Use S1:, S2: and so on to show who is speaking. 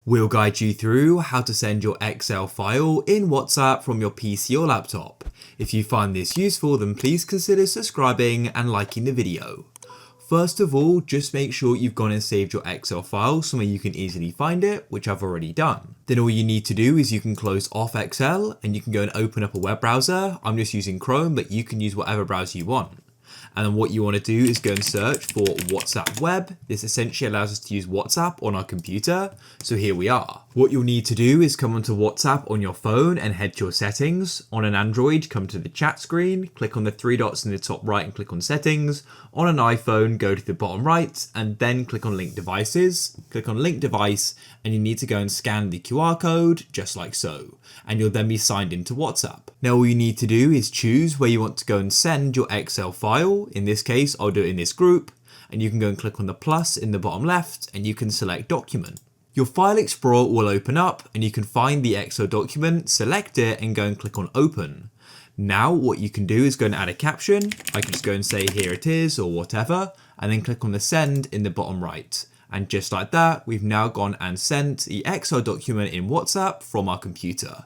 S1: We'll guide you through how to send your Excel file in WhatsApp from your PC or laptop. If you find this useful, then please consider subscribing and liking the video. First of all, just make sure you've gone and saved your Excel file somewhere you can easily find it, which I've already done. Then all you need to do is you can close off Excel and you can go and open up a web browser. I'm just using Chrome, but you can use whatever browser you want. And then what you want to do is go and search for WhatsApp Web. This essentially allows us to use WhatsApp on our computer. So here we are. What you'll need to do is come onto WhatsApp on your phone and head to your settings. On an Android, come to the chat screen, click on the three dots in the top right and click on settings. On an iPhone, go to the bottom right and then click on link devices. Click on link device and you need to go and scan the QR code just like so. And you'll then be signed into WhatsApp. Now all you need to do is choose where you want to go and send your Excel file. In this case, I'll do it in this group, and you can go and click on the plus in the bottom left and you can select document. Your file explorer will open up and you can find the Excel document, select it and go and click on open. Now what you can do is go and add a caption. I can just go and say here it is or whatever, and then click on the send in the bottom right. And just like that, we've now gone and sent the Excel document in WhatsApp from our computer.